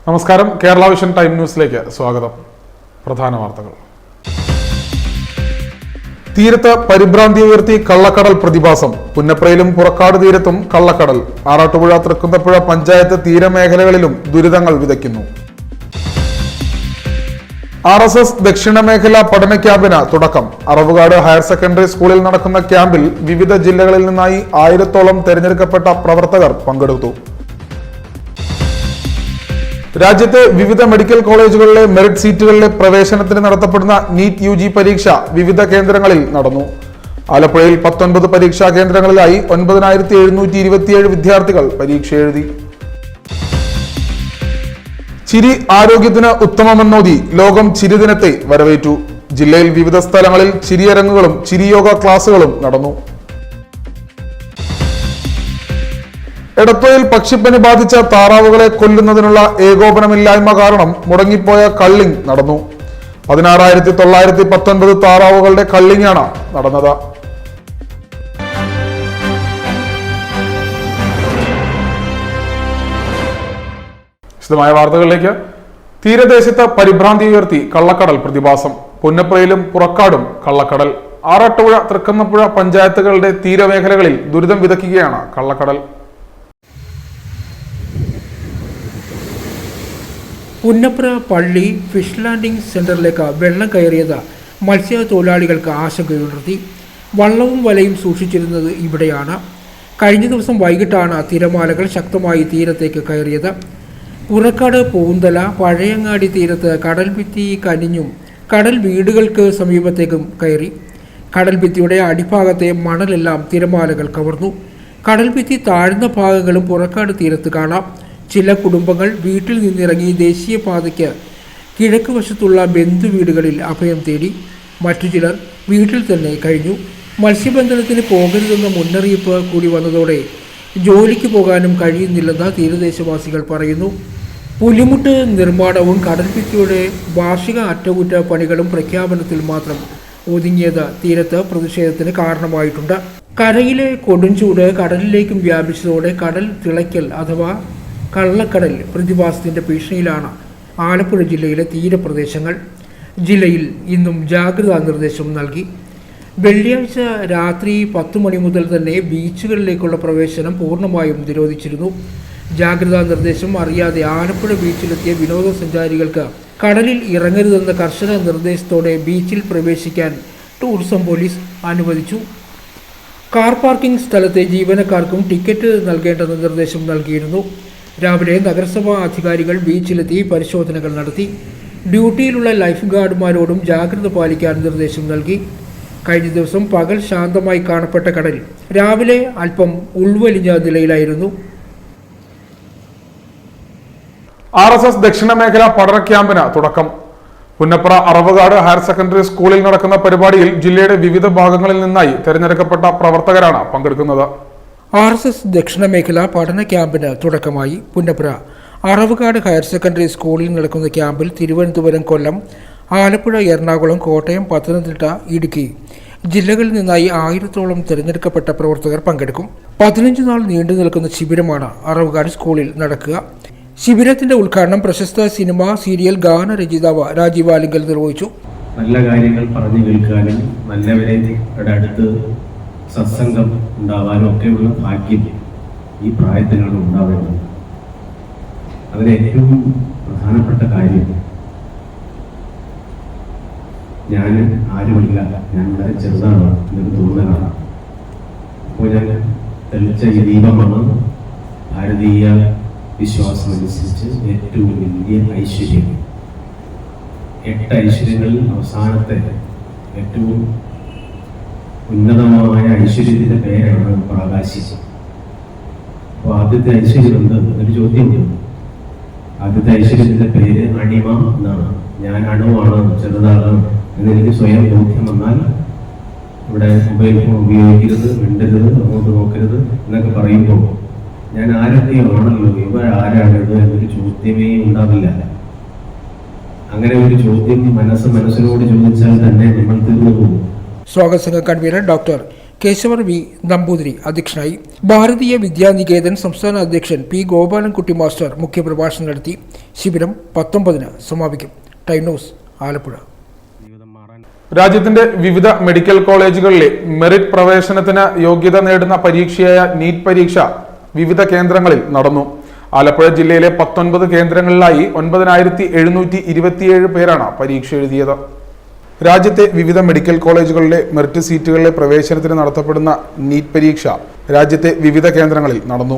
നമസ്കാരം. Kerala vision time ന്യൂസിലേക്ക് സ്വാഗതം. പ്രധാന വാർത്തകൾ. തീരത്ത് പരിഭ്രാന്തി ഉയർത്തി കള്ളക്കടൽ പ്രതിഭാസം. പുന്നപ്രയിലും പുറക്കാട് തീരത്തും കള്ളക്കടൽ. ആറാട്ടുപുഴ തൃക്കുന്നപ്പുഴ പഞ്ചായത്ത് തീരമേഖലകളിലും ദുരിതങ്ങൾ വിതയ്ക്കുന്നു. RSS ദക്ഷിണ മേഖല പഠന ക്യാമ്പിന് തുടക്കം. അറവുകാട് ഹയർ സെക്കൻഡറി സ്കൂളിൽ നടക്കുന്ന ക്യാമ്പിൽ വിവിധ ജില്ലകളിൽ നിന്നായി 1000-ഓളം തെരഞ്ഞെടുക്കപ്പെട്ട പ്രവർത്തകർ പങ്കെടുത്തു. രാജ്യത്തെ വിവിധ മെഡിക്കൽ കോളേജുകളിലെ മെറിറ്റ് സീറ്റുകളിലെ പ്രവേശനത്തിന് നടത്തപ്പെടുന്ന നീറ്റ് UG പരീക്ഷ വിവിധ കേന്ദ്രങ്ങളിൽ നടന്നു. ആലപ്പുഴയിൽ 19 പരീക്ഷാ കേന്ദ്രങ്ങളിലായി 9727 വിദ്യാർത്ഥികൾ പരീക്ഷ എഴുതി. ചിരി ആരോഗ്യത്തിന് ഉത്തമമെന്നോതി ലോകം ചിരിദിനത്തെ വരവേറ്റു. ജില്ലയിൽ വിവിധ സ്ഥലങ്ങളിൽ ചിരിയരങ്ങുകളും ചിരിയോഗ ക്ലാസുകളും നടന്നു. എടത്വയിൽ പക്ഷിപ്പനി ബാധിച്ച താറാവുകളെ കൊല്ലുന്നതിനുള്ള ഏകോപനമില്ലായ്മ കാരണം മുടങ്ങിപ്പോയ കള്ളിങ് നടന്നു. 16,919 താറാവുകളുടെ കള്ളിങ്ങാണ് നടന്നത്. വിശദമായ വാർത്തകളിലേക്ക്. തീരദേശത്ത് പരിഭ്രാന്തി ഉയർത്തി കള്ളക്കടൽ പ്രതിഭാസം. പുന്നപ്രയിലും പുറക്കാടും കള്ളക്കടൽ. ആറാട്ടുപുഴ തൃക്കുന്നപ്പുഴ പഞ്ചായത്തുകളുടെ തീരമേഖലകളിൽ ദുരിതം വിതയ്ക്കുകയാണ് കള്ളക്കടൽ. പുന്നപ്ര പള്ളി ഫിഷ് ലാൻഡിംഗ് സെന്ററിലേക്ക് വെള്ളം കയറിയത് മത്സ്യത്തൊഴിലാളികൾക്ക് ആശങ്കയുണർത്തി. വള്ളവും വലയും സൂക്ഷിച്ചിരുന്നത് ഇവിടെയാണ്. കഴിഞ്ഞ ദിവസം വൈകിട്ടാണ് തിരമാലകൾ ശക്തമായി തീരത്തേക്ക് കയറിയത്. പുറക്കാട് പൂന്തല പഴയങ്ങാടി തീരത്ത് കടൽഭിത്തി കനിഞ്ഞും കടൽ വീടുകൾക്ക് സമീപത്തേക്കും കയറി. കടൽഭിത്തിയുടെ അടിഭാഗത്തെ മണലെല്ലാം തിരമാലകൾ കവർന്നു. കടൽഭിത്തി താഴ്ന്ന ഭാഗങ്ങളും പുറക്കാട് തീരത്ത് കാണാം. ചില കുടുംബങ്ങൾ വീട്ടിൽ നിന്നിറങ്ങി ദേശീയപാതയ്ക്ക് കിഴക്ക് വശത്തുള്ള ബന്ധുവീടുകളിൽ അഭയം തേടി. മറ്റു ചിലർ വീട്ടിൽ തന്നെ കഴിഞ്ഞു. മത്സ്യബന്ധനത്തിന് പോകരുതെന്ന മുന്നറിയിപ്പ് കൂടി വന്നതോടെ ജോലിക്ക് പോകാനും കഴിയുന്നില്ലെന്ന് തീരദേശവാസികൾ പറയുന്നു. പുലിമുട്ട് നിർമ്മാണവും കടൽഭിത്തിയുടെ വാർഷിക അറ്റകുറ്റപ്പണികളും പ്രഖ്യാപനത്തിൽ മാത്രം ഒതുങ്ങിയത് തീരത്ത് പ്രതിഷേധത്തിന് കാരണമായിട്ടുണ്ട്. കരയിലെ കൊടുംചൂട് കടലിലേക്കും വ്യാപിച്ചതോടെ കടൽ തിളയ്ക്കൽ അഥവാ കള്ളക്കടൽ പ്രതിഭാസത്തിന്റെ ഭീഷണിയിലാണ് ആലപ്പുഴ ജില്ലയിലെ തീരപ്രദേശങ്ങൾ. ജില്ലയിൽ ഇന്നും ജാഗ്രതാ നിർദ്ദേശം നൽകി. വെള്ളിയാഴ്ച രാത്രി 10 മണി മുതൽ തന്നെ ബീച്ചുകളിലേക്കുള്ള പ്രവേശനം പൂർണ്ണമായും നിരോധിച്ചിരുന്നു. ജാഗ്രതാ നിർദ്ദേശം അറിയാതെ ആലപ്പുഴ ബീച്ചിലെത്തിയ വിനോദസഞ്ചാരികൾക്ക് കടലിൽ ഇറങ്ങരുതെന്ന കർശന നിർദ്ദേശത്തോടെ ബീച്ചിൽ പ്രവേശിക്കാൻ ടൂറിസം പോലീസ് അനുവദിച്ചു. കാർ പാർക്കിംഗ് സ്ഥലത്തെ ജീവനക്കാർക്കും ടിക്കറ്റ് നൽകേണ്ടെന്ന നിർദ്ദേശം നൽകിയിരുന്നു. രാവിലെ നഗരസഭാ അധികാരികൾ ബീച്ചിലെത്തി പരിശോധനകൾ നടത്തി. ഡ്യൂട്ടിയിലുള്ള ലൈഫ് ഗാർഡുമാരോടും ജാഗ്രത പാലിക്കാൻ നിർദ്ദേശം നൽകി. കഴിഞ്ഞ ദിവസം പകൽ ശാന്തമായി കാണപ്പെട്ട കടൽ രാവിലെ അല്പം ഉൾവലിഞ്ഞ നിലയിലായിരുന്നു. RSS ദക്ഷിണ മേഖല പഠന ക്യാമ്പിന് തുടക്കം. പുന്നപ്ര അറവുകാട് ഹയർ സെക്കൻഡറി സ്കൂളിൽ നടക്കുന്ന പരിപാടിയിൽ ജില്ലയുടെ വിവിധ ഭാഗങ്ങളിൽ നിന്നായി തെരഞ്ഞെടുക്കപ്പെട്ട പ്രവർത്തകരാണ് പങ്കെടുക്കുന്നത്. RSS ദക്ഷിണ മേഖല പഠന ക്യാമ്പിന് തുടക്കമായി. പുന്നപ്ര അറവുകാട് ഹയർ സെക്കൻഡറി സ്കൂളിൽ നടക്കുന്ന ക്യാമ്പിൽ തിരുവനന്തപുരം, കൊല്ലം, ആലപ്പുഴ, എറണാകുളം, കോട്ടയം, പത്തനംതിട്ട, ഇടുക്കി ജില്ലകളിൽ നിന്നായി 1000-ഓളം തിരഞ്ഞെടുക്കപ്പെട്ട പ്രവർത്തകർ പങ്കെടുക്കും. 15 നാൾ നീണ്ടു നിൽക്കുന്ന ശിബിരമാണ് അറവുകാട് സ്കൂളിൽ നടക്കുക. ശിബിരത്തിന്റെ ഉദ്ഘാടനം പ്രശസ്ത സിനിമ സീരിയൽ ഗാനരചയിതാവ് രാജീവ് ആലിങ്കൽ നിർവഹിച്ചു. നല്ല കാര്യങ്ങൾ പറഞ്ഞു കേൾക്കാനും നല്ലവരുടെ അടുത്ത് സത്സംഗം ഉണ്ടാവാനും ഒക്കെയുള്ള ഭാഗ്യം ഈ പ്രായത്തിലാണ് ഉണ്ടാവേണ്ടത്. അതിന് ഏറ്റവും പ്രധാനപ്പെട്ട കാര്യം ഞാൻ ആരുമില്ല, ഞാൻ വളരെ ചെറുതാണ് എന്നൊരു തോന്നലാണ്. അപ്പോൾ ഞാൻ തെളിച്ച ഈ ദീപമാണ് ഭാരതീയ വിശ്വാസമനുസരിച്ച് ഏറ്റവും വലിയ ഐശ്വര്യം. 8 ഐശ്വര്യങ്ങളിൽ അവസാനത്തെ ഏറ്റവും ഉന്നതമായ ഐശ്വര്യത്തിന്റെ പേരാണ് പ്രാകാശികം. അപ്പോൾ ആദ്യത്തെ ഐശ്വര്യം എന്ത് എന്നൊരു ചോദ്യമുണ്ട്. ആദ്യത്തെ ഐശ്വര്യത്തിന്റെ പേര് അണിമ എന്നാണ്. ഞാൻ അണുവാണ്, ചെറുതാണ് എന്നെനിക്ക് സ്വയം ബോധ്യം വന്നാൽ ഇവിടെ മൊബൈൽ ഫോൺ ഉപയോഗിക്കരുത്, മിണ്ടരുത്, അങ്ങോട്ട് നോക്കരുത് എന്നൊക്കെ പറയുമ്പോൾ ഞാൻ ആരൊക്കെയാണല്ലോ, ഇവർ ആരാണിത് എന്നൊരു ചോദ്യമേ ഉണ്ടാവില്ല. അങ്ങനെ ഒരു ചോദ്യം മനസ്സിനോട് ചോദിച്ചാൽ തന്നെ നമ്മൾ തീർന്നു പോകും. സ്വാഗത സംഘ കൺവീനർ ഡോക്ടർ കേശവർ വി നമ്പൂതിരി അധ്യക്ഷനായി. ഭാരതീയ വിദ്യാനികേതൻ സംസ്ഥാന അധ്യക്ഷൻ പി ഗോപാലൻകുട്ടി മാസ്റ്റർ മുഖ്യപ്രഭാഷണം നടത്തി. ശിബിരം 19-ന് സമാപിക്കും. Time news, Alappuzha. രാജ്യത്തിന്റെ വിവിധ മെഡിക്കൽ കോളേജുകളിലെ മെറിറ്റ് പ്രവേശനത്തിന് യോഗ്യത നേടുന്ന പരീക്ഷയായ നീറ്റ് പരീക്ഷ വിവിധ കേന്ദ്രങ്ങളിൽ നടന്നു. ആലപ്പുഴ ജില്ലയിലെ 19 കേന്ദ്രങ്ങളിലായി 9727 പേരാണ് പരീക്ഷ എഴുതിയത്. രാജ്യത്തെ വിവിധ മെഡിക്കൽ കോളേജുകളിലെ മെറിറ്റ് സീറ്റുകളിലെ പ്രവേശനത്തിന് നടത്തപ്പെടുന്ന നീറ്റ് പരീക്ഷ രാജ്യത്തെ വിവിധ കേന്ദ്രങ്ങളിൽ നടന്നു.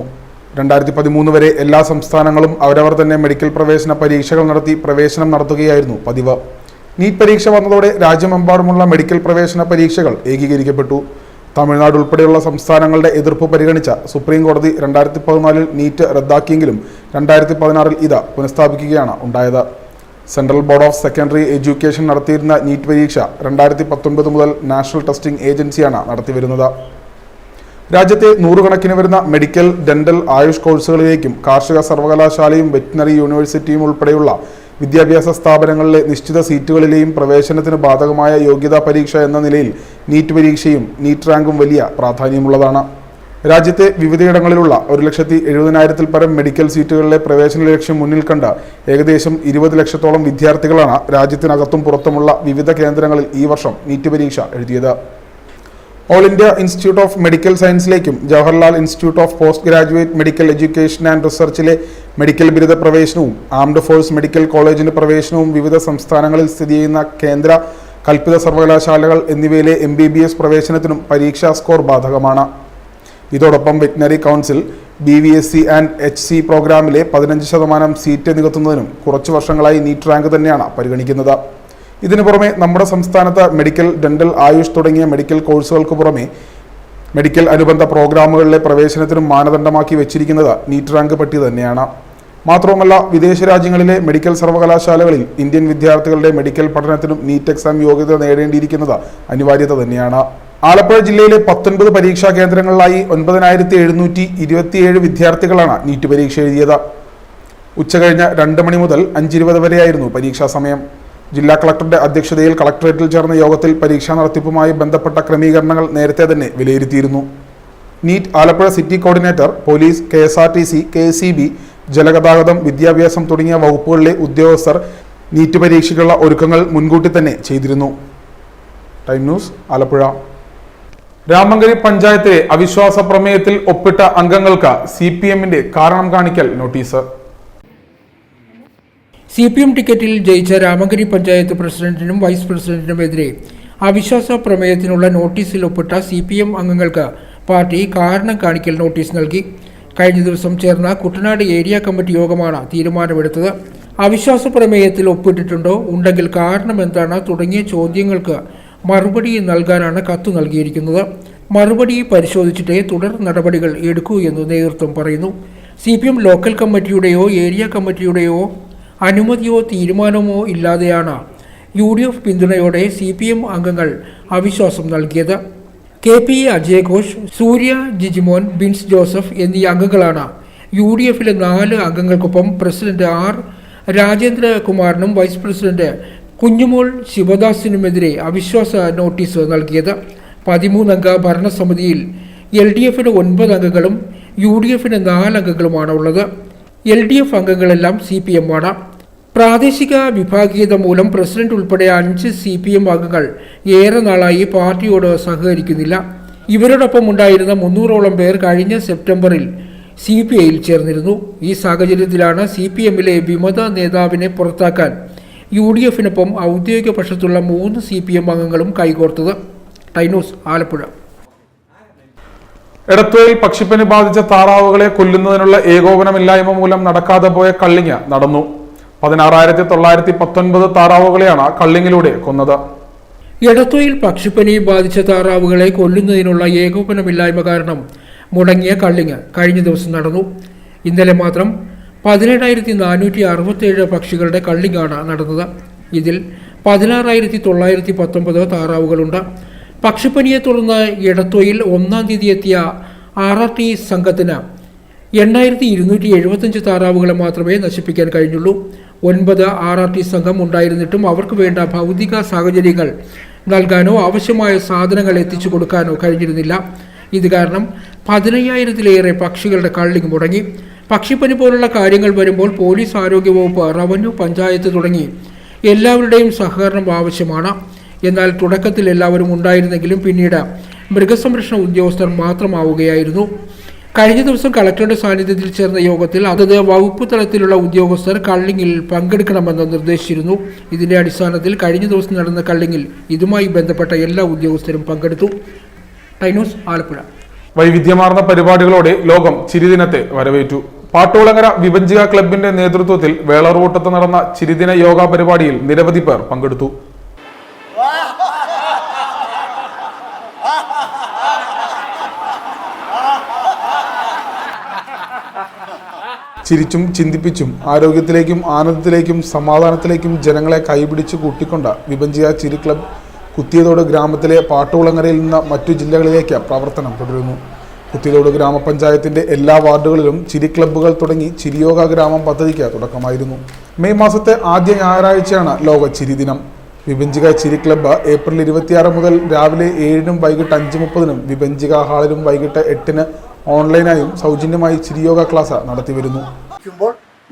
2013 വരെ എല്ലാ സംസ്ഥാനങ്ങളും അവരവർ തന്നെ മെഡിക്കൽ പ്രവേശന പരീക്ഷകൾ നടത്തി പ്രവേശനം നടത്തുകയായിരുന്നു പതിവ്. നീറ്റ് പരീക്ഷ വന്നതോടെ രാജ്യമെമ്പാടുമുള്ള മെഡിക്കൽ പ്രവേശന പരീക്ഷകൾ ഏകീകരിക്കപ്പെട്ടു. തമിഴ്നാട് ഉൾപ്പെടെയുള്ള സംസ്ഥാനങ്ങളുടെ എതിർപ്പ് പരിഗണിച്ച സുപ്രീം കോടതി 2014 നീറ്റ് റദ്ദാക്കിയെങ്കിലും 2016 ഇത് പുനഃസ്ഥാപിക്കുകയാണ് ഉണ്ടായത്. Central board of secondary education നടത്തിയിരുന്ന നീറ്റ് പരീക്ഷ 2019 മുതൽ നാഷണൽ ടെസ്റ്റിംഗ് ഏജൻസിയാണ് നടത്തിവരുന്നത്. രാജ്യത്തെ നൂറുകണക്കിന് വരുന്ന മെഡിക്കൽ, ഡെന്റൽ, ആയുഷ് കോഴ്സുകളിലേക്കും കാർഷിക സർവകലാശാലയും വെറ്റിനറി യൂണിവേഴ്സിറ്റിയും ഉൾപ്പെടെയുള്ള വിദ്യാഭ്യാസ സ്ഥാപനങ്ങളിലെ നിശ്ചിത സീറ്റുകളിലെയും പ്രവേശനത്തിന് ബാധകമായ യോഗ്യതാ പരീക്ഷ എന്ന നിലയിൽ നീറ്റ് പരീക്ഷയും നീറ്റ് റാങ്കും വലിയ പ്രാധാന്യമുള്ളതാണ്. രാജ്യത്തെ വിവിധയിടങ്ങളിലുള്ള 1,70,000-ൽ പരം മെഡിക്കൽ സീറ്റുകളിലെ പ്രവേശന ലക്ഷ്യം മുന്നിൽ കണ്ട് ഏകദേശം 20 ലക്ഷത്തോളം വിദ്യാർത്ഥികളാണ് രാജ്യത്തിനകത്തും പുറത്തുമുള്ള വിവിധ കേന്ദ്രങ്ങളിൽ ഈ വർഷം നീറ്റ് പരീക്ഷ എഴുതിയത്. All India institute of medical സയൻസിലേക്കും Jawaharlal institute of post graduate medical education and റിസർച്ചിലെ മെഡിക്കൽ ബിരുദ പ്രവേശനവും ആംഡ് ഫോഴ്സ് മെഡിക്കൽ കോളേജിന്റെ പ്രവേശനവും വിവിധ സംസ്ഥാനങ്ങളിൽ സ്ഥിതി ചെയ്യുന്ന കേന്ദ്ര കൽപ്പിത സർവകലാശാലകൾ എന്നിവയിലെ MBBS പ്രവേശനത്തിനും പരീക്ഷാ സ്കോർ ബാധകമാണ്. ഇതോടൊപ്പം veterinary council BVSC and HC പ്രോഗ്രാമിലെ 15% സീറ്റ് നികത്തുന്നതിനും കുറച്ചു വർഷങ്ങളായി നീറ്റ് റാങ്ക് തന്നെയാണ് പരിഗണിക്കുന്നത്. ഇതിനു പുറമെ നമ്മുടെ സംസ്ഥാനത്ത് മെഡിക്കൽ, ഡെന്റൽ, ആയുഷ് തുടങ്ങിയ മെഡിക്കൽ കോഴ്സുകൾക്ക് പുറമെ മെഡിക്കൽ അനുബന്ധ പ്രോഗ്രാമുകളിലെ പ്രവേശനത്തിനും മാനദണ്ഡമാക്കി വെച്ചിരിക്കുന്നത് നീറ്റ് റാങ്ക് പട്ടി തന്നെയാണ്. മാത്രവുമല്ല, വിദേശ രാജ്യങ്ങളിലെ മെഡിക്കൽ സർവകലാശാലകളിൽ ഇന്ത്യൻ വിദ്യാർത്ഥികളുടെ മെഡിക്കൽ പഠനത്തിനും നീറ്റ് എക്സാം യോഗ്യത നേടേണ്ടിയിരിക്കുന്നത് അനിവാര്യത തന്നെയാണ്. ആലപ്പുഴ ജില്ലയിലെ 19 പരീക്ഷാ കേന്ദ്രങ്ങളിലായി 9727 വിദ്യാർത്ഥികളാണ് നീറ്റ് പരീക്ഷ എഴുതിയത്. ഉച്ചകഴിഞ്ഞ് 2 മണി മുതൽ 5:20 വരെയായിരുന്നു പരീക്ഷാ സമയം. ജില്ലാ കളക്ടറുടെ അധ്യക്ഷതയിൽ കളക്ടറേറ്റിൽ ചേർന്ന യോഗത്തിൽ പരീക്ഷാ നടത്തിപ്പുമായി ബന്ധപ്പെട്ട ക്രമീകരണങ്ങൾ നേരത്തെ തന്നെ വിലയിരുത്തിയിരുന്നു. NEET Alappuzha city coordinator, police, KSRTC, KSEB, ജലഗതാഗതം, വിദ്യാഭ്യാസം തുടങ്ങിയ വകുപ്പുകളിലെ ഉദ്യോഗസ്ഥർ നീറ്റ് പരീക്ഷയ്ക്കുള്ള ഒരുക്കങ്ങൾ മുൻകൂട്ടി തന്നെ ചെയ്തിരുന്നു. Time news, Alappuzha. രാമങ്കരി പഞ്ചായത്തിലെ അവിശ്വാസ പ്രമേയത്തിൽ ഒപ്പിട്ട അംഗങ്ങൾക്ക് CPMന്റെ കാരണം കാണിക്കൽ നോട്ടീസ്. CPM ടിക്കറ്റിൽ ജയിച്ച രാമങ്കരി പഞ്ചായത്ത് പ്രസിഡന്റിനും വൈസ് പ്രസിഡന്റിനുമെതിരെ അവിശ്വാസ പ്രമേയത്തിനുള്ള നോട്ടീസിൽ ഒപ്പിട്ട CPM അംഗങ്ങൾക്ക് പാർട്ടി കാരണം കാണിക്കൽ നോട്ടീസ് നൽകി. കഴിഞ്ഞ ദിവസം ചേർന്ന കുട്ടനാട് ഏരിയ കമ്മിറ്റി യോഗമാണ് തീരുമാനമെടുത്തത്. അവിശ്വാസ പ്രമേയത്തിൽ ഒപ്പിട്ടിട്ടുണ്ടോ, ഉണ്ടെങ്കിൽ കാരണം എന്താണ് തുടങ്ങിയ ചോദ്യങ്ങൾക്ക് മറുപടി നൽകാനാണ് കത്ത് നൽകിയിരിക്കുന്നത്. മറുപടി പരിശോധിച്ചിട്ടേ തുടർ നടപടികൾ എടുക്കൂ എന്ന് നേതൃത്വം പറയുന്നു. CPM ലോക്കൽ കമ്മിറ്റിയുടെയോ ഏരിയ കമ്മിറ്റിയുടെയോ അനുമതിയോ തീരുമാനമോ ഇല്ലാതെയാണ് UDF പിന്തുണയോടെ CPM അംഗങ്ങൾ അവിശ്വാസം നൽകിയത്. KP അജയഘോഷ്, സൂര്യ ജിജിമോൻ, ബിൻസ് ജോസഫ് എന്നീ അംഗങ്ങളാണ് UDFിലെ 4 അംഗങ്ങൾക്കൊപ്പം പ്രസിഡന്റ് R രാജേന്ദ്രകുമാറിനും വൈസ് പ്രസിഡന്റ് കുഞ്ഞുമോൾ ശിവദാസിനുമെതിരെ അവിശ്വാസ നോട്ടീസ് നൽകിയത്. 13 അംഗ ഭരണസമിതിയിൽ LDFന് 9 അംഗങ്ങളും UDFന് 4 അംഗങ്ങളുമാണ് ഉള്ളത്. LDF അംഗങ്ങളെല്ലാം CPM ആണ്. പ്രാദേശിക വിഭാഗീയത മൂലം പ്രസിഡന്റ് ഉൾപ്പെടെ 5 CPM അംഗങ്ങൾ ഏറെ നാളായി പാർട്ടിയോട് സഹകരിക്കുന്നില്ല. ഇവരോടൊപ്പം ഉണ്ടായിരുന്ന 300ഓളം പേർ കഴിഞ്ഞ സെപ്റ്റംബറിൽ CPIയിൽ ചേർന്നിരുന്നു. ഈ സാഹചര്യത്തിലാണ് CPMലെ വിമത നേതാവിനെ പുറത്താക്കാൻ UDFനൊപ്പം ഔദ്യോഗിക പക്ഷത്തുള്ള 3 CPM അംഗങ്ങളും കൈകോർത്തത്. ടൈനൂസ്, ആലപ്പുഴ. എടത്വയിൽ പക്ഷിപ്പനി ബാധിച്ച താറാവുകളെ കൊല്ലുന്നതിനുള്ള ഏകോപനമില്ലായ്മ മൂലം നടക്കാതെ പോയ കള്ളിങ് നടന്നു. 16,919 താറാവുകളെയാണ് കള്ളിങ്ങിലൂടെ കൊന്നത്. എടത്വയിൽ പക്ഷിപ്പനി ബാധിച്ച താറാവുകളെ കൊല്ലുന്നതിനുള്ള ഏകോപനമില്ലായ്മ കാരണം മുടങ്ങിയ കള്ളിങ് കഴിഞ്ഞ ദിവസം നടന്നു. ഇന്നലെ മാത്രം 17,467 പക്ഷികളുടെ കള്ളിങ്ങാണ് നടന്നത്. ഇതിൽ 16,919 താറാവുകളുണ്ട്. പക്ഷിപ്പനിയെ തുടർന്ന് എടത്വയിൽ 1-ാം തീയതി എത്തിയ RRT സംഘത്തിന് 8,275 താറാവുകളെ മാത്രമേ നശിപ്പിക്കാൻ കഴിഞ്ഞുള്ളൂ. 9 RRT സംഘം ഉണ്ടായിരുന്നിട്ടും അവർക്ക് വേണ്ട ഭൗതിക സാഹചര്യങ്ങൾ നൽകാനോ ആവശ്യമായ സാധനങ്ങൾ എത്തിച്ചു കൊടുക്കാനോ കഴിഞ്ഞിരുന്നില്ല. ഇത് കാരണം 15,000-ലേറെ പക്ഷികളുടെ കള്ളിങ് മുടങ്ങി. പക്ഷിപ്പനി പോലുള്ള കാര്യങ്ങൾ വരുമ്പോൾ പോലീസ്, ആരോഗ്യവകുപ്പ്, റവന്യൂ, പഞ്ചായത്ത് തുടങ്ങി എല്ലാവരുടെയും സഹകരണം ആവശ്യമാണ്. എന്നാൽ തുടക്കത്തിൽ എല്ലാവരും ഉണ്ടായിരുന്നെങ്കിലും പിന്നീട് മൃഗസംരക്ഷണ ഉദ്യോഗസ്ഥർ മാത്രമാവുകയായിരുന്നു. കഴിഞ്ഞ ദിവസം കളക്ടറുടെ സാന്നിധ്യത്തിൽ ചേർന്ന യോഗത്തിൽ അതത് വകുപ്പ് തലത്തിലുള്ള ഉദ്യോഗസ്ഥർ കള്ളിങ്ങിൽ പങ്കെടുക്കണമെന്ന് നിർദ്ദേശിച്ചിരുന്നു. ഇതിന്റെ അടിസ്ഥാനത്തിൽ കഴിഞ്ഞ ദിവസം നടന്ന കള്ളിങ്ങിൽ ഇതുമായി ബന്ധപ്പെട്ട എല്ലാ ഉദ്യോഗസ്ഥരും പങ്കെടുത്തു. ടൈനോസ്, ആലപ്പുഴ. വൈവിധ്യമാർന്ന പരിപാടികളോടെ ലോകം ചിരിദിനത്തെ വരവേറ്റു. പാട്ടോളങ്ങര വിഭജിക ക്ലബിന്റെ നേതൃത്വത്തിൽ വേളറൂട്ടത്ത് നടന്ന ചിരിദിന യോഗ പരിപാടിയിൽ നിരവധി പേർ പങ്കെടുത്തു. ചിരിച്ചും ചിന്തിപ്പിച്ചും ആരോഗ്യത്തിലേക്കും ആനന്ദത്തിലേക്കും സമാധാനത്തിലേക്കും ജനങ്ങളെ കൈപിടിച്ചു കൂട്ടിക്കൊണ്ട വിഭജിക ചിരി ക്ലബ് കുത്തിയതോട് ഗ്രാമത്തിലെ പാട്ടോളങ്ങരയിൽ നിന്ന് മറ്റു ജില്ലകളിലേക്ക് പ്രവർത്തനം തുടരുന്നു. കുത്തിയതോട് ഗ്രാമപഞ്ചായത്തിന്റെ എല്ലാ വാർഡുകളിലും ചിരി ക്ലബ്ബുകൾ തുടങ്ങി ചിരിയോഗ ഗ്രാമം പദ്ധതിക്ക് തുടക്കമായിരുന്നു. മെയ് മാസത്തെ ആദ്യ ഞായറാഴ്ചയാണ് ലോക ചിരിദിനം. വിഭജിക ചിരി ക്ലബ്ബ് ഏപ്രിൽ 26 മുതൽ രാവിലെ 7-നും വൈകിട്ട് 5:30-നും വിഭജിക ഹാളിലും വൈകിട്ട് 8-ന് ഓൺലൈനായും സൗജന്യമായി ചിരിയോഗ ക്ലാസ് നടത്തിവരുന്നു.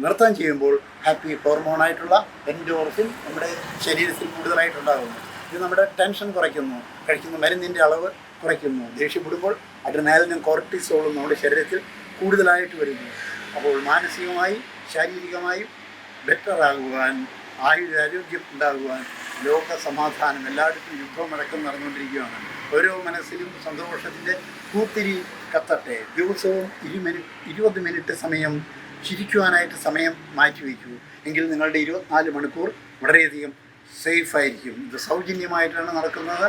നൃത്തം ചെയ്യുമ്പോൾ ഹാപ്പി ഹോർമോണായിട്ടുള്ള എൻഡോർഫിൻ നമ്മുടെ ശരീരത്തിൽ കൂടുതലായിട്ടുണ്ടാകുന്നു. ഇത് നമ്മുടെ ടെൻഷൻ കുറയ്ക്കുന്നു, കഴിക്കുന്ന മരുന്നിൻ്റെ അളവ് കുറയ്ക്കുന്നു. ദേഷ്യപ്പെടുമ്പോൾ അഡ്രിനാലിനും കോർട്ടിസോളും നമ്മുടെ ശരീരത്തിൽ കൂടുതലായിട്ട് വരുന്നു. അപ്പോൾ മാനസികമായും ശാരീരികമായും ബെറ്ററാകുവാൻ, ആരോഗ്യം ഉണ്ടാകുവാൻ, ലോക സമാധാനം, എല്ലായിടത്തും യുദ്ധമടക്കം നടന്നുകൊണ്ടിരിക്കുകയാണ്. ഓരോ മനസ്സിലും സന്തോഷത്തിൻ്റെ പൂത്തിരി കത്തട്ടെ. ദിവസവും 20 മിനിറ്റ് സമയം ചിരിക്കുവാനായിട്ട് സമയം മാറ്റിവെക്കൂ. എങ്കിൽ നിങ്ങളുടെ 24 മണിക്കൂർ വളരെയധികം സേഫായിരിക്കും. ഇത് സൗജന്യമായിട്ടാണ് നടക്കുന്നത്.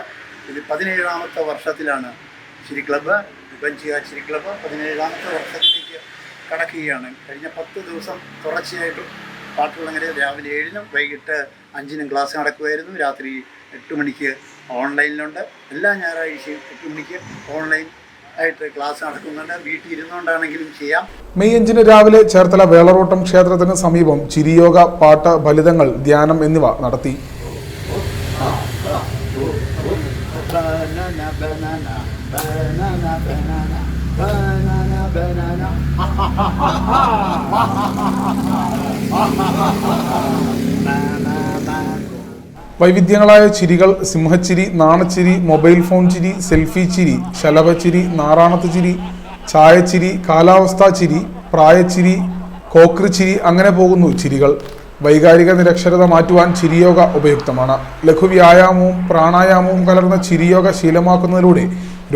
ഇത് 17ാമത്തെ വർഷത്തിലാണ് ചിരി ക്ലബ്ബ്, വിഭജിക ചിരി ക്ലബ്ബ് 17ാമത്തെ വർഷത്തിലേക്ക് കടക്കുകയാണ്. കഴിഞ്ഞ 10 ദിവസം തുടർച്ചയായിട്ടും പാട്ടുള്ളങ്ങനെ രാവിലെ 7-നും വൈകിട്ട് 5-നും ക്ലാസ് നടക്കുമായിരുന്നു. രാത്രി 8 മണിക്ക് ഓൺലൈനിലുണ്ട്. എല്ലാ ഞായറാഴ്ചയും 8 മണിക്ക് ഓൺലൈൻ ആയിട്ട് ക്ലാസ് നടക്കുന്നുണ്ട്. വീട്ടിൽ ഇരുന്നുകൊണ്ടാണെങ്കിലും ചെയ്യാം. മെയ് 5-ന് രാവിലെ ചേർത്തല വേളറോട്ടം ക്ഷേത്രത്തിന് സമീപം ചിരിയോഗ, പാട്ട്, ഫലിതങ്ങൾ, ധ്യാനം എന്നിവ നടത്തി. വൈവിധ്യങ്ങളായ ചിരികൾ, സിംഹച്ചിരി, നാണച്ചിരി, മൊബൈൽ ഫോൺ ചിരി, സെൽഫി ചിരി, ശലഭച്ചിരി, നാറാണത്ത് ചിരി, ചായച്ചിരി, കാലാവസ്ഥാ ചിരി, പ്രായച്ചിരി, കോക്രിച്ചിരി, അങ്ങനെ പോകുന്നു ചിരികൾ. വൈകാരിക നിരക്ഷരത മാറ്റുവാൻ ചിരിയോഗ ഉപയുക്തമാണ്. ലഘുവ്യായാമവും പ്രാണായാമവും കലർന്ന ചിരിയോഗ ശീലമാക്കുന്നതിലൂടെ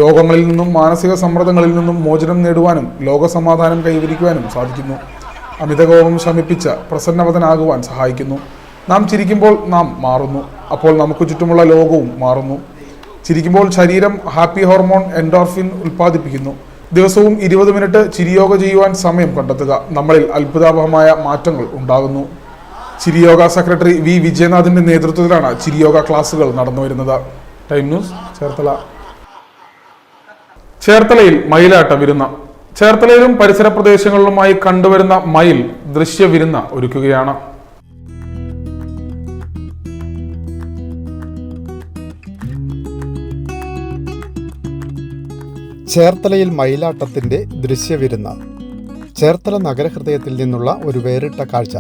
രോഗങ്ങളിൽ നിന്നും മാനസിക സമ്മർദ്ദങ്ങളിൽ നിന്നും മോചനം നേടുവാനും ലോകസമാധാനം കൈവരിക്കുവാനും സാധിക്കുന്നു. അമിതകോപം ശമിപ്പിച്ച് പ്രസന്നവതനാകുവാൻ സഹായിക്കുന്നു. നാം ചിരിക്കുമ്പോൾ നാം മാറുന്നു. അപ്പോൾ നമുക്ക് ചുറ്റുമുള്ള ലോകവും മാറുന്നു. ചിരിക്കുമ്പോൾ ശരീരം ഹാപ്പി ഹോർമോൺ എൻഡോർഫിൻ ഉൽപ്പാദിപ്പിക്കുന്നു. ദിവസവും 20 മിനിറ്റ് ചിരിയോഗ ചെയ്യുവാൻ സമയം കണ്ടെത്തുക. നമ്മളിൽ അത്ഭുതാവഹമായ മാറ്റങ്ങൾ ഉണ്ടാകുന്നു. ചിരിയോഗ സെക്രട്ടറി വി വിജയനാഥിന്റെ നേതൃത്വത്തിലാണ് ചിരിയോഗ ക്ലാസുകൾ നടന്നുവരുന്നത്. Time news, Cherthala. ചേർത്തലയിൽ മയിലാട്ട വിരുന്ന്. ചേർത്തലയിലും പരിസര പ്രദേശങ്ങളിലുമായി കണ്ടുവരുന്ന മയിൽ ദൃശ്യവിരുന്ന് ഒരുക്കുകയാണ്. ചേർത്തലയിൽ മയിലാട്ടത്തിന്റെ ദൃശ്യവിരുന്ന്. ചേർത്തല നഗരഹൃദയത്തിൽ നിന്നുള്ള ഒരു വേറിട്ട കാഴ്ച.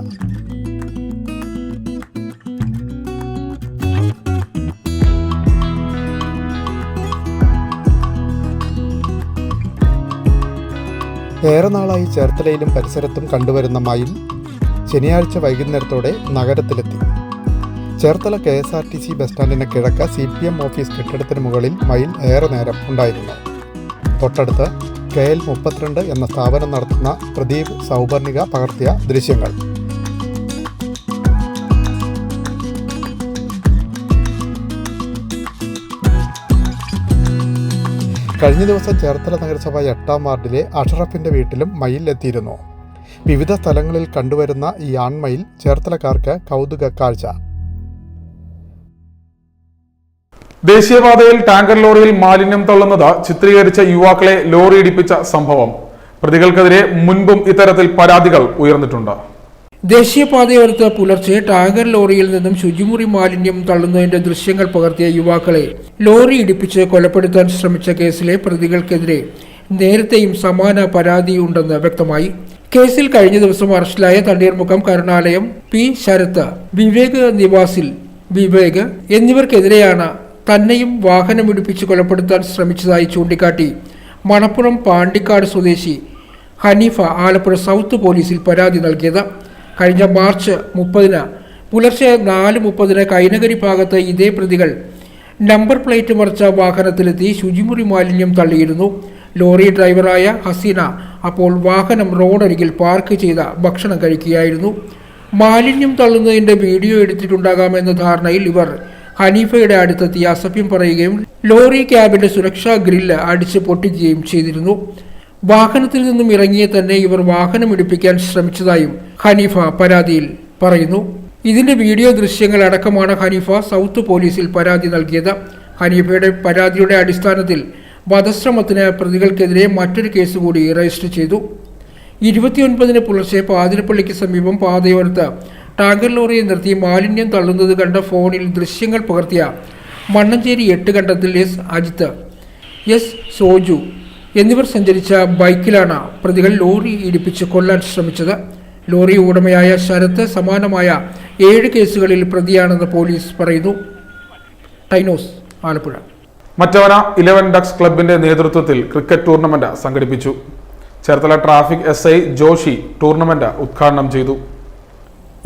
ഏറെ നാളായി ചേർത്തലയിലും പരിസരത്തും കണ്ടുവരുന്ന മയിൽ ശനിയാഴ്ച വൈകുന്നേരത്തോടെ നഗരത്തിലെത്തി. ചേർത്തല KSRTC ബസ് സ്റ്റാൻഡിന് കിഴക്ക് CPM ഓഫീസ് കെട്ടിടത്തിന് മുകളിൽ മയിൽ ഏറെ നേരം ഉണ്ടായിരുന്നു. തൊട്ടടുത്ത് KL 32 എന്ന സ്ഥാപനം നടത്തുന്ന പ്രദീപ് സൗപർണിക പകർത്തിയ ദൃശ്യങ്ങൾ. കഴിഞ്ഞ ദിവസം ചേർത്തല നഗരസഭ 8-ാം വാർഡിലെ അഷറഫിന്റെ വീട്ടിലും മയിൽ എത്തിയിരുന്നു. വിവിധ സ്ഥലങ്ങളിൽ കണ്ടുവരുന്ന ഈ ആൺമയിൽ ചേർത്തലക്കാർക്ക് കൗതുക കാഴ്ച. ദേശീയപാതയിൽ ടാങ്കർ ലോറിയിൽ മാലിന്യം തള്ളുന്നത് ചിത്രീകരിച്ച യുവാക്കളെ ലോറി ഇടിപ്പിച്ച സംഭവം. പ്രതികൾക്കെതിരെ മുൻപും ഇത്തരത്തിൽ പരാതികൾ ഉയർന്നിട്ടുണ്ട്. ദേശീയപാതയോരത്ത് പുലർച്ചെ ടാങ്കർ ലോറിയിൽ നിന്നും ശുചിമുറി മാലിന്യം തള്ളുന്നതിന്റെ ദൃശ്യങ്ങൾ പകർത്തിയ യുവാക്കളെ ലോറി ഇടിപ്പിച്ച് കൊലപ്പെടുത്താൻ ശ്രമിച്ച കേസിലെ പ്രതികൾക്കെതിരെ നേരത്തെയും സമാന പരാതിയുണ്ടെന്ന് വ്യക്തമായി. കേസിൽ കഴിഞ്ഞ ദിവസം അറസ്റ്റിലായ തണ്ണീർമുക്കം കരുണാലയം പി ശരത്ത്, വിവേക് നിവാസിൽ വിവേക് എന്നിവർക്കെതിരെയാണ് തന്നെയും വാഹനമിടിപ്പിച്ച് കൊലപ്പെടുത്താൻ ശ്രമിച്ചതായി ചൂണ്ടിക്കാട്ടി മണപ്പുറം പാണ്ടിക്കാട് സ്വദേശി ഹനീഫ ആലപ്പുഴ സൗത്ത് പോലീസിൽ പരാതി നൽകിയത്. കഴിഞ്ഞ മാർച്ച് 30 പുലർച്ചെ 4:30 കൈനകരി ഭാഗത്ത് ഇതേ പ്രതികൾ നമ്പർ പ്ലേറ്റ് മറിച്ച വാഹനത്തിലെത്തി ശുചിമുറി മാലിന്യം തള്ളിയിരുന്നു. ലോറി ഡ്രൈവറായ ഹസീന അപ്പോൾ വാഹനം റോഡരികിൽ പാർക്ക് ചെയ്ത ഭക്ഷണം കഴിക്കുകയായിരുന്നു. മാലിന്യം തള്ളുന്നതിന്റെ വീഡിയോ എടുത്തിട്ടുണ്ടാകാമെന്ന ധാരണയിൽ ഇവർ ഹനീഫയുടെ അടുത്തെത്തി അസഭ്യം പറയുകയും ലോറി ക്യാബിന്റെ സുരക്ഷാ ഗ്രില്ല് അടിച്ച് പൊട്ടിക്കുകയും ചെയ്തിരുന്നു. വാഹനത്തിൽ നിന്നും ഇറങ്ങിയ തന്നെ ഇവർ വാഹനം ഇടിപ്പിക്കാൻ ശ്രമിച്ചതായും ഹനീഫ പരാതിയിൽ പറയുന്നു. ഇതിന്റെ വീഡിയോ ദൃശ്യങ്ങൾ അടക്കമാണ് ഹനീഫ സൗത്ത് പോലീസിൽ പരാതി നൽകിയത്. ഹനീഫയുടെ പരാതിയുടെ അടിസ്ഥാനത്തിൽ വധശ്രമത്തിന് പ്രതികൾക്കെതിരെ മറ്റൊരു കേസ് കൂടി രജിസ്റ്റർ ചെയ്തു. 29 പുലർച്ചെ പാതിരപ്പള്ളിക്ക് സമീപം പാതയോരത്ത് ടാങ്കർ ലോറിയെ നിർത്തി മാലിന്യം തള്ളുന്നത് കണ്ട ഫോണിൽ ദൃശ്യങ്ങൾ പകർത്തിയ മണ്ണഞ്ചേരി 8 കണ്ടത്തിൽ എസ് അജിത്ത്, എസ് സോജു എന്നിവർ സഞ്ചരിച്ച ബൈക്കിലാണ് പ്രതികൾ ലോറി ഇടിപ്പിച്ച് കൊല്ലാൻ ശ്രമിച്ചത്. ലോറി ഉടമയായ ശരത്ത് സമാനമായ 7 കേസുകളിൽ പ്രതിയാണെന്ന് പോലീസ് പറയുന്നു. ടൈനോസ്, ആലപ്പുഴ. മറ്റവന 11 ഡക്സ് ക്ലബിന്റെ നേതൃത്വത്തിൽ ക്രിക്കറ്റ് ടൂർണമെന്റ് സംഘടിപ്പിച്ചു. Cherthala traffic SI Joshi tournament ഉദ്ഘാടനം ചെയ്തു.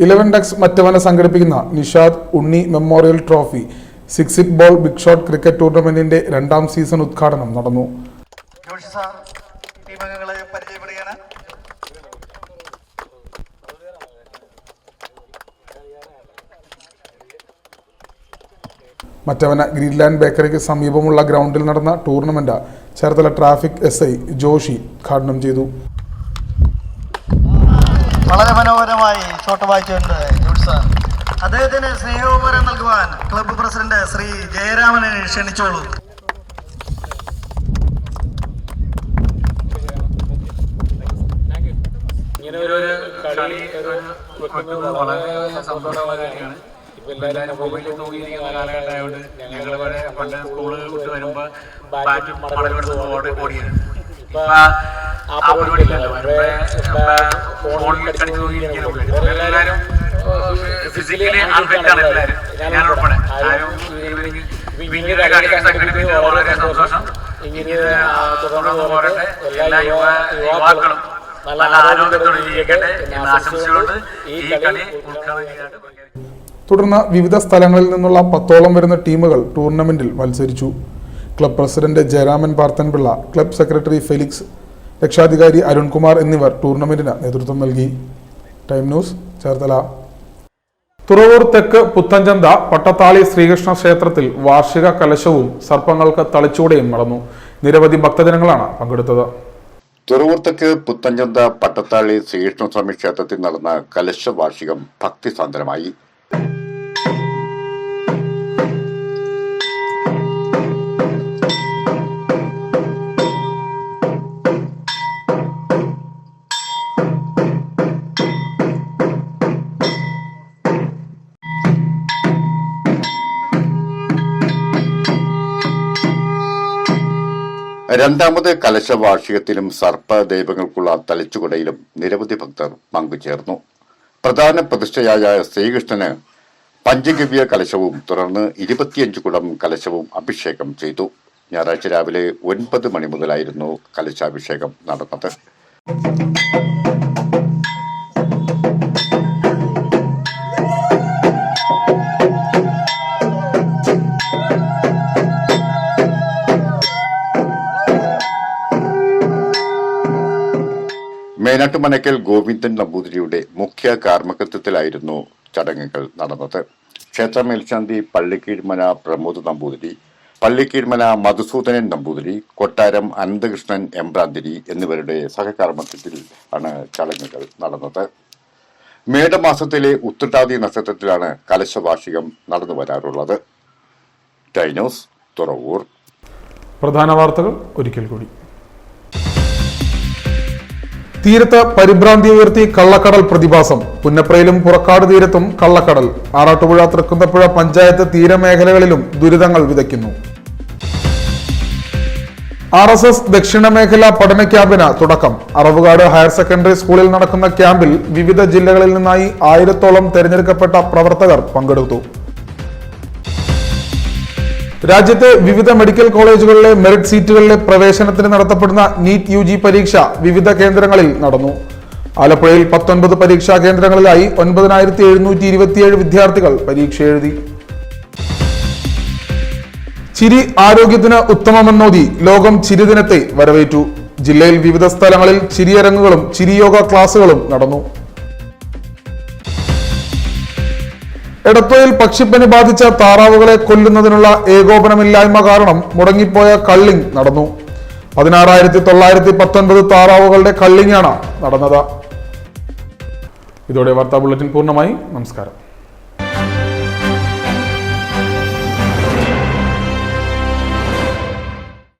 11 ഡക്സ് മറ്റവന സംഘടിപ്പിക്കുന്ന Nishad Unni memorial trophy 6 ball big shot cricket ടൂർണമെന്റിന്റെ 2ാം സീസൺ ഉദ്ഘാടനം നടന്നു. മറ്റവന ഗ്രീൻലാൻഡ് ബേക്കറിക്ക് സമീപമുള്ള ഗ്രൗണ്ടിൽ നടന്ന tournament Cherthala traffic SI Joshi ഉദ്ഘാടനം ചെയ്തു. വളരെ മനോഹരമായി ഷോട്ട് വായിച്ചിട്ടുണ്ട് ജോഷി സാർ. അദ്ദേഹത്തിന് സ്നേഹോപരം നൽകുവാൻ ക്ലബ്ബ് പ്രസിഡന്റ് ശ്രീ ജയരാമനെ ക്ഷണിച്ചോളൂ. ഇങ്ങനെ ഒരു കളി വളരെ സന്തോഷകരമാണ്. ഇപ്പൊ എല്ലാവരും മൊബൈലിൽ തൂങ്ങിയിരിക്കുന്ന കാലഘട്ടമായതുകൊണ്ട് ഞങ്ങൾ പണ്ട് സ്കൂള് വിട്ട് വരുമ്പോൾ ബാറ്റും മടലെടുത്ത് ഓടിയാണ്. ഇപ്പൊ ആ പരിപാടിയില്ലല്ലോ. ഫോണിൽ കടിച്ചു തൂങ്ങിയിരിക്കുകയാണ് എല്ലാവരും. ഫിസിക്കലി അൺഫിറ്റാണ് എല്ലാവരും, ഞാൻ ഉൾപ്പെടെ. ഇങ്ങനെ സംഘടിപ്പിച്ചത് വളരെ സന്തോഷം. ഇങ്ങനെ തുടർന്ന് പോരട്ടെ. എല്ലാ യുവാക്കളും നല്ല ആരോഗ്യത്തോടെ ഇരിക്കട്ടെ എന്ന് ആശംസിച്ചുകൊണ്ട് ഈ കളി ഉദ്ഘാടനം ചെയ്യാനായിട്ട്. തുടർന്ന് വിവിധ സ്ഥലങ്ങളിൽ നിന്നുള്ള 10ഓളം വരുന്ന ടീമുകൾ ടൂർണമെന്റിൽ മത്സരിച്ചു. Club president Jayaraman Parthanpillai, club secretary Felix, രക്ഷാധികാരി അരുൺകുമാർ എന്നിവർ ടൂർണമെന്റിന് നേതൃത്വം നൽകി. Time news, Cherthala. തുറവൂർ തെക്ക് പുത്തൻചന്ത പട്ടത്താളി ശ്രീകൃഷ്ണ ക്ഷേത്രത്തിൽ വാർഷിക കലശവും സർപ്പങ്ങൾക്ക് തളിച്ചൂടയും നടന്നു. നിരവധി ഭക്തജനങ്ങളാണ് പങ്കെടുത്തത്. തുറവൂർ തെക്ക് പുത്തൻചന്ത പട്ടത്താളി ശ്രീകൃഷ്ണസ്വാമി ക്ഷേത്രത്തിൽ നടന്ന കലശ വാർഷികം ഭക്തിസാന്ദ്രമായി. രണ്ടാമത് കലശ വാർഷികത്തിലും സർപ്പ ദൈവങ്ങൾക്കുള്ള തളിച്ചുകുടയിലും നിരവധി ഭക്തർ പങ്കുചേർന്നു. പ്രധാന പ്രതിഷ്ഠയായ ശ്രീകൃഷ്ണന് പഞ്ചഗവ്യ കലശവും തുടർന്ന് 25 കുടം കലശവും അഭിഷേകം ചെയ്തു. ഞായറാഴ്ച രാവിലെ 9 മണി മുതലായിരുന്നു കലശാഭിഷേകം നടന്നത്. മേനാട്ടുമനയ്ക്കൽ ഗോവിന്ദൻ നമ്പൂതിരിയുടെ മുഖ്യ കാർമ്മകത്വത്തിലായിരുന്നു ചടങ്ങുകൾ നടന്നത്. ക്ഷേത്ര മേൽശാന്തി പള്ളിക്കീഴ്മന പ്രമോദ് നമ്പൂതിരി, പള്ളിക്കീഴ്മന മധുസൂദനൻ നമ്പൂതിരി, കൊട്ടാരം അനന്തകൃഷ്ണൻ എമ്പ്രാന്തിരി എന്നിവരുടെ സഹകർമ്മത്തിൽ ആണ് ചടങ്ങുകൾ നടന്നത്. മേടമാസത്തിലെ ഉത്രട്ടാതി നക്ഷത്രത്തിലാണ് കലശവാർഷികം നടന്നു വരാറുള്ളത്. ടൈനോസ്, തുറവൂർ. പ്രധാന വാർത്തകൾ ഒരിക്കൽ കൂടി. തീരത്ത് പരിഭ്രാന്തി ഉയർത്തി കള്ളക്കടൽ പ്രതിഭാസം. പുന്നപ്രയിലും പുറക്കാട് തീരത്തും കള്ളക്കടൽ. ആറാട്ടുപുഴ തൃക്കുന്നപ്പുഴ പഞ്ചായത്ത് തീരമേഖലകളിലും ദുരിതങ്ങൾ വിതയ്ക്കുന്നു. RSS ദക്ഷിണ മേഖല പഠന ക്യാമ്പിന് തുടക്കം. അറവുകാട് ഹയർ സെക്കൻഡറി സ്കൂളിൽ നടക്കുന്ന ക്യാമ്പിൽ വിവിധ ജില്ലകളിൽ നിന്നായി 1000-ഓളം തെരഞ്ഞെടുക്കപ്പെട്ട പ്രവർത്തകർ പങ്കെടുത്തു. രാജ്യത്തെ വിവിധ മെഡിക്കൽ കോളേജുകളിലെ മെറിറ്റ് സീറ്റുകളിലെ പ്രവേശനത്തിന് നടത്തപ്പെടുന്ന നീറ്റ് UG പരീക്ഷ വിവിധ കേന്ദ്രങ്ങളിൽ നടന്നു. ആലപ്പുഴയിൽ 19 പരീക്ഷാ കേന്ദ്രങ്ങളിലായി 9727 വിദ്യാർത്ഥികൾ പരീക്ഷ എഴുതി. ചിരി ആരോഗ്യത്തിന് ഉത്തമമെന്നോതി ലോകം ചിരിദിനത്തെ വരവേറ്റു. ജില്ലയിൽ വിവിധ സ്ഥലങ്ങളിൽ ചിരിയരങ്ങുകളും ചിരിയോഗ ക്ലാസുകളും നടന്നു. എടത്വയിൽ പക്ഷിപ്പനി ബാധിച്ച താറാവുകളെ കൊല്ലുന്നതിനുള്ള ഏകോപനമില്ലായ്മ കാരണം മുടങ്ങിപ്പോയ കള്ളിങ് നടന്നു. 16,919 താറാവുകളുടെ കള്ളിങ്ങാണ് നടന്നത്. ഇതോടെ വാർത്താ ബുള്ളറ്റിൻ പൂർണ്ണമായി. നമസ്കാരം.